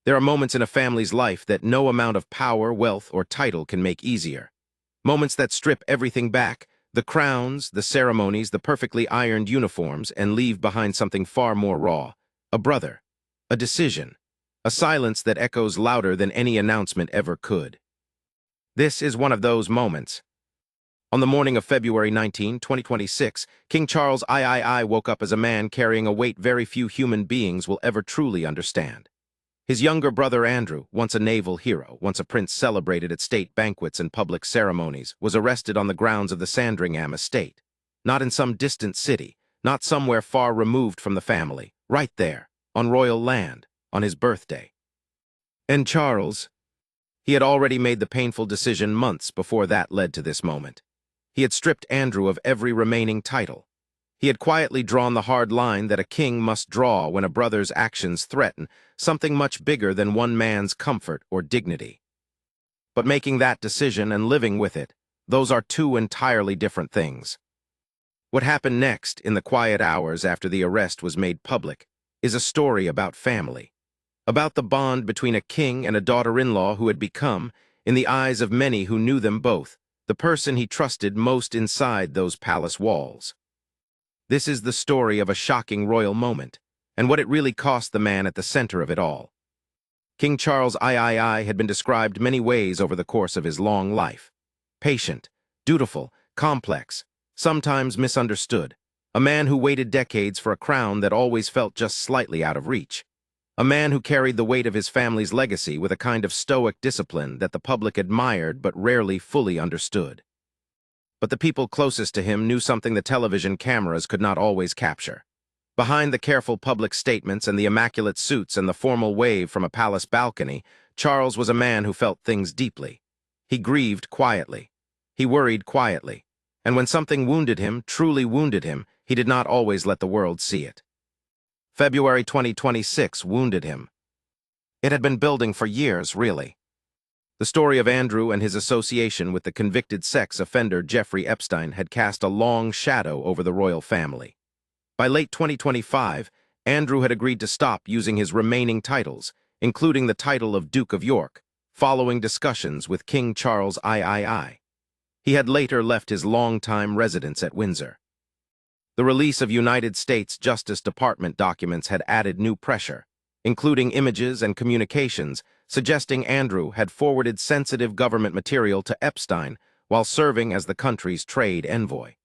There are moments in a family's life that no amount of power, wealth, or title can make easier. Moments that strip everything back, the crowns, the ceremonies, the perfectly ironed uniforms, and leave behind something far more raw. A brother. A decision. A silence that echoes louder than any announcement ever could. This is one of those moments. On the morning of February 19, 2026, King Charles III woke up as a man carrying a weight very few human beings will ever truly understand. His younger brother Andrew, once a naval hero, once a prince celebrated at state banquets and public ceremonies, was arrested on the grounds of the Sandringham estate. Not in some distant city, not somewhere far removed from the family, right there, on royal land, on his birthday. And Charles, he had already made the painful decision months before that led to this moment. He had stripped Andrew of every remaining title. He had quietly drawn the hard line that a king must draw when a brother's actions threaten something much bigger than one man's comfort or dignity. But making that decision and living with it, those are two entirely different things. What happened next, in the quiet hours after the arrest was made public, is a story about family. About the bond between a king and a daughter-in-law who had become, in the eyes of many who knew them both, the person he trusted most inside those palace walls. This is the story of a shocking royal moment, and what it really cost the man at the center of it all. King Charles III had been described many ways over the course of his long life. Patient, dutiful, complex, sometimes misunderstood. A man who waited decades for a crown that always felt just slightly out of reach. A man who carried the weight of his family's legacy with a kind of stoic discipline that the public admired but rarely fully understood. But the people closest to him knew something the television cameras could not always capture. Behind the careful public statements and the immaculate suits and the formal wave from a palace balcony, Charles was a man who felt things deeply. He grieved quietly. He worried quietly. And when something wounded him, truly wounded him, he did not always let the world see it. February 2026 wounded him. It had been building for years, really. The story of Andrew and his association with the convicted sex offender Jeffrey Epstein had cast a long shadow over the royal family. By late 2025, Andrew had agreed to stop using his remaining titles, including the title of Duke of York, following discussions with King Charles III. He had later left his long-time residence at Windsor. The release of United States Justice Department documents had added new pressure, including images and communications suggesting Andrew had forwarded sensitive government material to Epstein while serving as the country's trade envoy.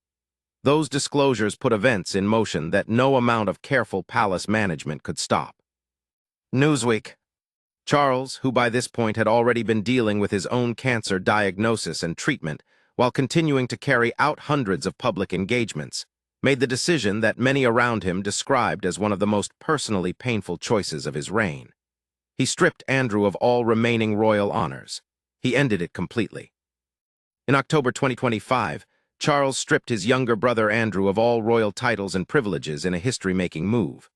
Those disclosures put events in motion that no amount of careful palace management could stop. Newsweek. Charles, who by this point had already been dealing with his own cancer diagnosis and treatment while continuing to carry out hundreds of public engagements, made the decision that many around him described as one of the most personally painful choices of his reign. He stripped Andrew of all remaining royal honors. He ended it completely. In October 2025, Charles stripped his younger brother Andrew of all royal titles and privileges in a history-making move.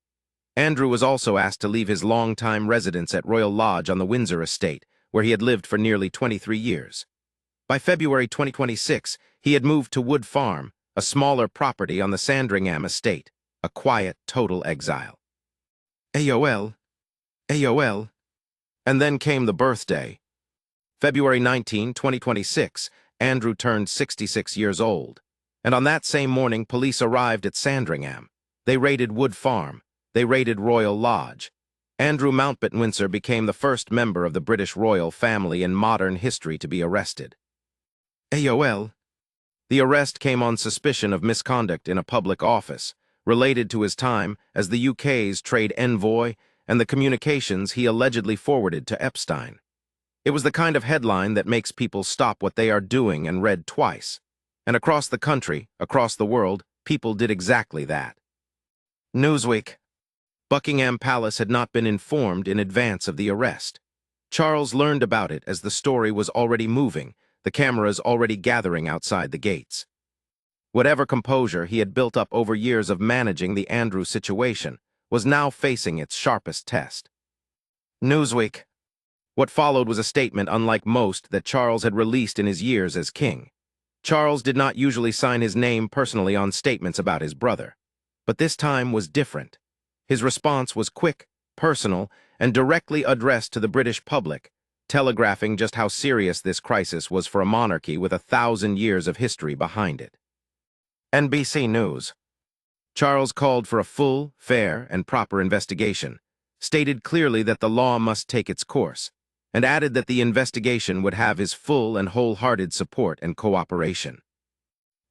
Andrew was also asked to leave his long-time residence at Royal Lodge on the Windsor estate, where he had lived for nearly 23 years. By February 2026, he had moved to Wood Farm, a smaller property on the Sandringham estate, a quiet, total exile. AOL. And then came the birthday. February 19, 2026, Andrew turned 66 years old. And on that same morning, police arrived at Sandringham. They raided Wood Farm. They raided Royal Lodge. Andrew Mountbatten Windsor became the first member of the British royal family in modern history to be arrested. AOL. The arrest came on suspicion of misconduct in a public office, related to his time as the UK's trade envoy and the communications he allegedly forwarded to Epstein. It was the kind of headline that makes people stop what they are doing and read twice. And across the country, across the world, people did exactly that. Newsweek. Buckingham Palace had not been informed in advance of the arrest. Charles learned about it as the story was already moving, the cameras already gathering outside the gates. Whatever composure he had built up over years of managing the Andrew situation was now facing its sharpest test. Newsweek. What followed was a statement unlike most that Charles had released in his years as king. Charles did not usually sign his name personally on statements about his brother. But this time was different. His response was quick, personal, and directly addressed to the British public, telegraphing just how serious this crisis was for a monarchy with 1,000 years of history behind it. NBC News. Charles called for a full, fair, and proper investigation, stated clearly that the law must take its course, and added that the investigation would have his full and wholehearted support and cooperation.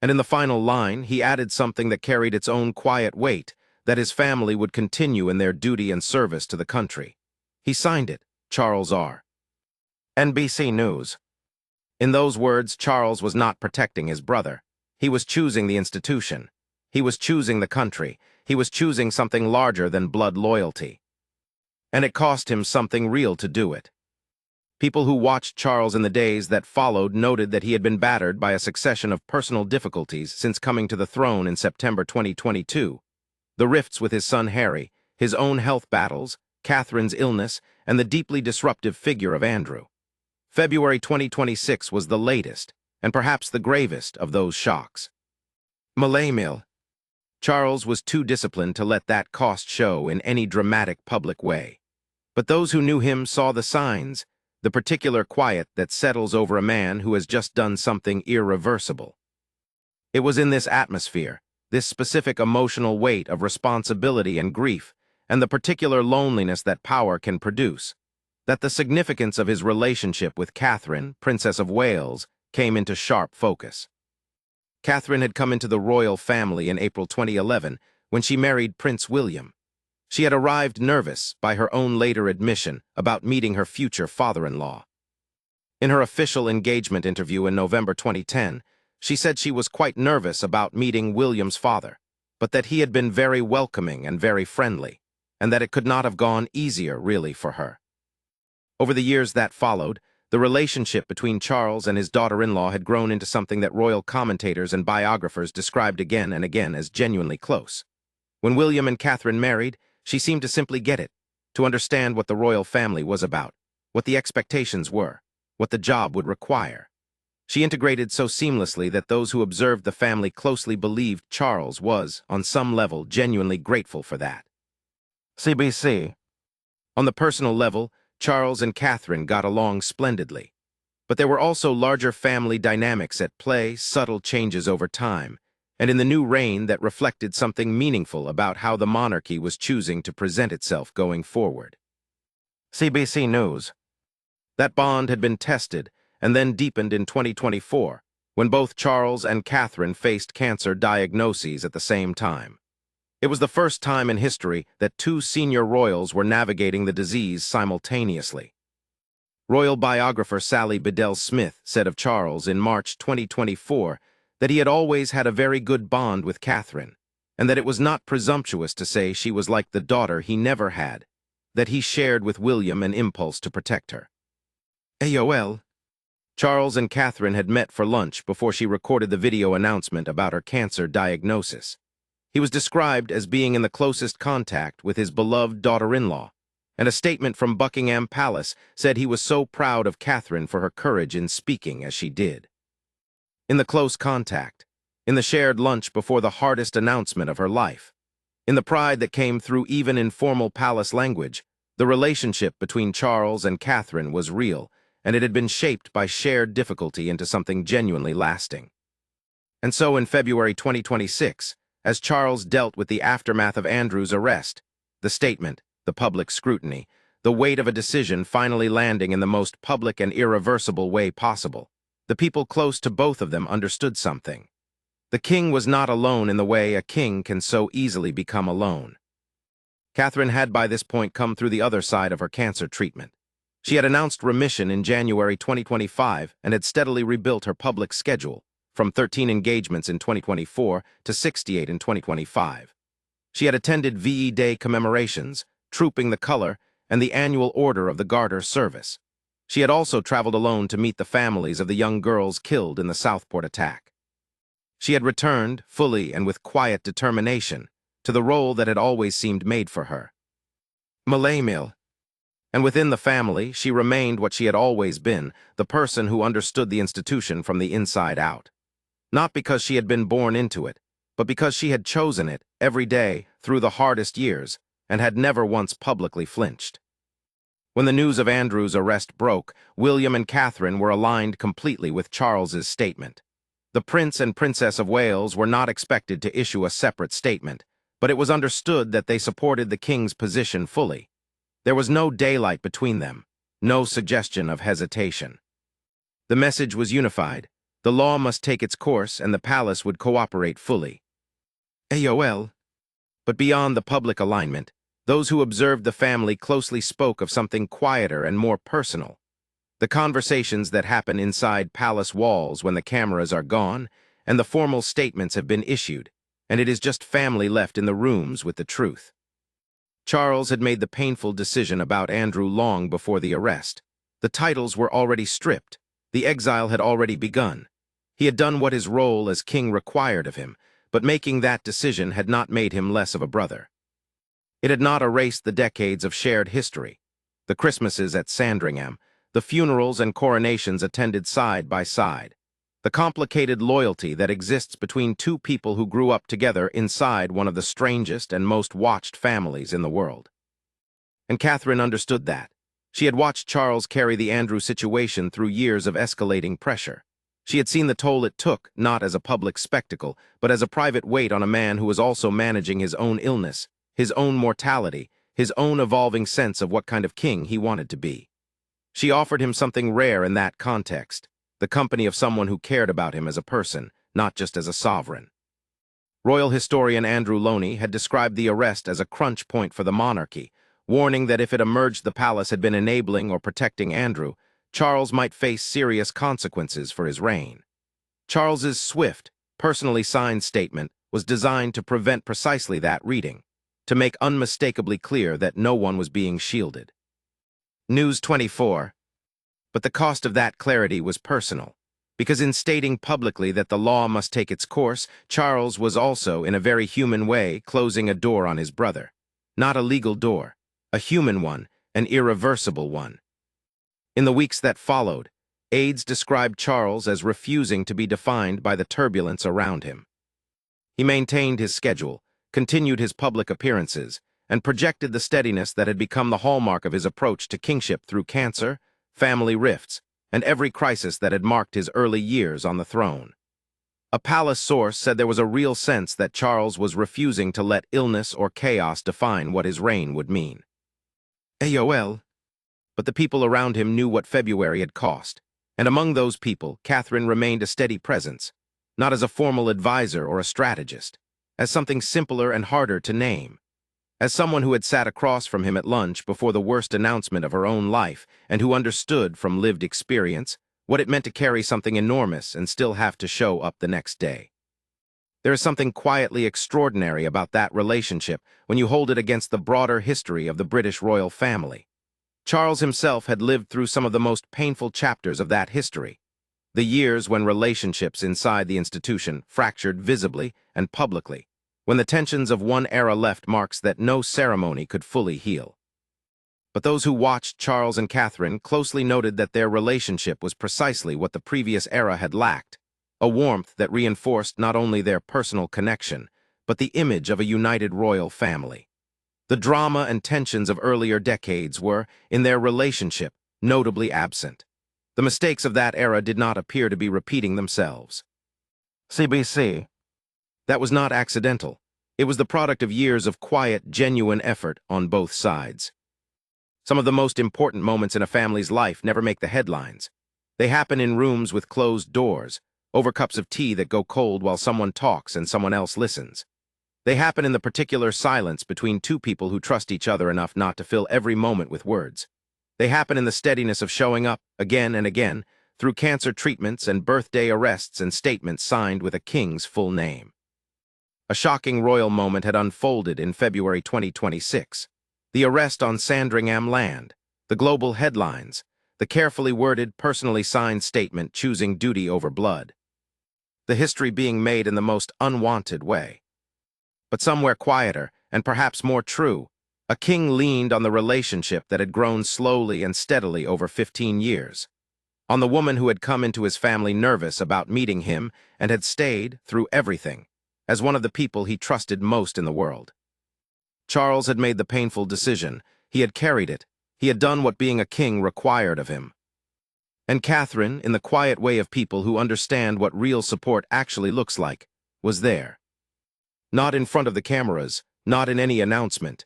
And in the final line, he added something that carried its own quiet weight, that his family would continue in their duty and service to the country. He signed it, Charles R. NBC News. In those words, Charles was not protecting his brother. He was choosing the institution. He was choosing the country. He was choosing something larger than blood loyalty. And it cost him something real to do it. People who watched Charles in the days that followed noted that he had been battered by a succession of personal difficulties since coming to the throne in September 2022. The rifts with his son Harry, his own health battles, Catherine's illness, and the deeply disruptive figure of Andrew. February 2026 was the latest, and perhaps the gravest, of those shocks. Malaymill. Charles was too disciplined to let that cost show in any dramatic public way. But those who knew him saw the signs, the particular quiet that settles over a man who has just done something irreversible. It was in this atmosphere, this specific emotional weight of responsibility and grief, and the particular loneliness that power can produce, that the significance of his relationship with Catherine, Princess of Wales, came into sharp focus. Catherine had come into the royal family in April 2011 when she married Prince William. She had arrived nervous, by her own later admission, about meeting her future father-in-law. In her official engagement interview in November 2010, she said she was quite nervous about meeting William's father, but that he had been very welcoming and very friendly, and that it could not have gone easier, really, for her. Over the years that followed, the relationship between Charles and his daughter-in-law had grown into something that royal commentators and biographers described again and again as genuinely close. When William and Catherine married, she seemed to simply get it, to understand what the royal family was about, what the expectations were, what the job would require. She integrated so seamlessly that those who observed the family closely believed Charles was, on some level, genuinely grateful for that. CBC. On the personal level, Charles and Catherine got along splendidly. But there were also larger family dynamics at play, subtle changes over time, and in the new reign that reflected something meaningful about how the monarchy was choosing to present itself going forward. CBC News. That bond had been tested and then deepened in 2024, when both Charles and Catherine faced cancer diagnoses at the same time. It was the first time in history that two senior royals were navigating the disease simultaneously. Royal biographer Sally Bedell-Smith said of Charles in March 2024 that he had always had a very good bond with Catherine, and that it was not presumptuous to say she was like the daughter he never had, that he shared with William an impulse to protect her. AOL. Charles and Catherine had met for lunch before she recorded the video announcement about her cancer diagnosis. He was described as being in the closest contact with his beloved daughter-in-law, and a statement from Buckingham Palace said he was so proud of Catherine for her courage in speaking as she did. In the close contact, in the shared lunch before the hardest announcement of her life, in the pride that came through even informal palace language, the relationship between Charles and Catherine was real, and it had been shaped by shared difficulty into something genuinely lasting. And so in February 2026, as Charles dealt with the aftermath of Andrew's arrest, the statement, the public scrutiny, the weight of a decision finally landing in the most public and irreversible way possible, the people close to both of them understood something. The king was not alone in the way a king can so easily become alone. Catherine had by this point come through the other side of her cancer treatment. She had announced remission in January 2025 and had steadily rebuilt her public schedule, from 13 engagements in 2024 to 68 in 2025. She had attended VE Day commemorations, Trooping the Color, and the annual Order of the Garter service. She had also traveled alone to meet the families of the young girls killed in the Southport attack. She had returned, fully and with quiet determination, to the role that had always seemed made for her. Malaymill. And within the family, she remained what she had always been, the person who understood the institution from the inside out. Not because she had been born into it, but because she had chosen it, every day, through the hardest years, and had never once publicly flinched. When the news of Andrew's arrest broke, William and Catherine were aligned completely with Charles's statement. The Prince and Princess of Wales were not expected to issue a separate statement, but it was understood that they supported the king's position fully. There was no daylight between them, no suggestion of hesitation. The message was unified. The law must take its course and the palace would cooperate fully. AOL. But beyond the public alignment, those who observed the family closely spoke of something quieter and more personal. The conversations that happen inside palace walls when the cameras are gone and the formal statements have been issued, and it is just family left in the rooms with the truth. Charles had made the painful decision about Andrew long before the arrest. The titles were already stripped. The exile had already begun. He had done what his role as king required of him, but making that decision had not made him less of a brother. It had not erased the decades of shared history, the Christmases at Sandringham, the funerals and coronations attended side by side, the complicated loyalty that exists between two people who grew up together inside one of the strangest and most watched families in the world. And Catherine understood that. She had watched Charles carry the Andrew situation through years of escalating pressure. She had seen the toll it took, not as a public spectacle, but as a private weight on a man who was also managing his own illness, his own mortality, his own evolving sense of what kind of king he wanted to be. She offered him something rare in that context, the company of someone who cared about him as a person, not just as a sovereign. Royal historian Andrew Loney had described the arrest as a crunch point for the monarchy, warning that if it emerged the palace had been enabling or protecting Andrew, Charles might face serious consequences for his reign. Charles's swift, personally signed statement was designed to prevent precisely that reading, to make unmistakably clear that no one was being shielded. News 24. But the cost of that clarity was personal, because in stating publicly that the law must take its course, Charles was also, in a very human way, closing a door on his brother. Not a legal door, a human one, an irreversible one. In the weeks that followed, aides described Charles as refusing to be defined by the turbulence around him. He maintained his schedule, continued his public appearances, and projected the steadiness that had become the hallmark of his approach to kingship through cancer, family rifts, and every crisis that had marked his early years on the throne. A palace source said there was a real sense that Charles was refusing to let illness or chaos define what his reign would mean. AOL. But the people around him knew what February had cost, and among those people, Catherine remained a steady presence, not as a formal advisor or a strategist, as something simpler and harder to name, as someone who had sat across from him at lunch before the worst announcement of her own life and who understood from lived experience what it meant to carry something enormous and still have to show up the next day. There is something quietly extraordinary about that relationship when you hold it against the broader history of the British royal family. Charles himself had lived through some of the most painful chapters of that history, the years when relationships inside the institution fractured visibly and publicly, when the tensions of one era left marks that no ceremony could fully heal. But those who watched Charles and Catherine closely noted that their relationship was precisely what the previous era had lacked, a warmth that reinforced not only their personal connection, but the image of a united royal family. The drama and tensions of earlier decades were, in their relationship, notably absent. The mistakes of that era did not appear to be repeating themselves. CBC. That was not accidental. It was the product of years of quiet, genuine effort on both sides. Some of the most important moments in a family's life never make the headlines. They happen in rooms with closed doors, over cups of tea that go cold while someone talks and someone else listens. They happen in the particular silence between two people who trust each other enough not to fill every moment with words. They happen in the steadiness of showing up, again and again, through cancer treatments and birthday arrests and statements signed with a king's full name. A shocking royal moment had unfolded in February 2026. The arrest on Sandringham land, the global headlines, the carefully worded, personally signed statement choosing duty over blood. The history being made in the most unwanted way. But somewhere quieter, and perhaps more true, a king leaned on the relationship that had grown slowly and steadily over 15 years. On the woman who had come into his family nervous about meeting him and had stayed, through everything, as one of the people he trusted most in the world. Charles had made the painful decision. He had carried it. He had done what being a king required of him. And Catherine, in the quiet way of people who understand what real support actually looks like, was there. Not in front of the cameras, not in any announcement.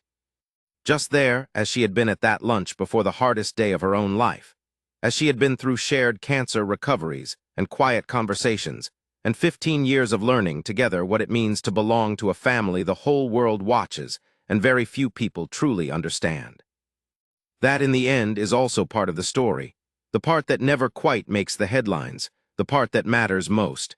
Just there, as she had been at that lunch before the hardest day of her own life, as she had been through shared cancer recoveries and quiet conversations, and 15 years of learning together what it means to belong to a family the whole world watches and very few people truly understand. That, in the end, is also part of the story, the part that never quite makes the headlines, the part that matters most.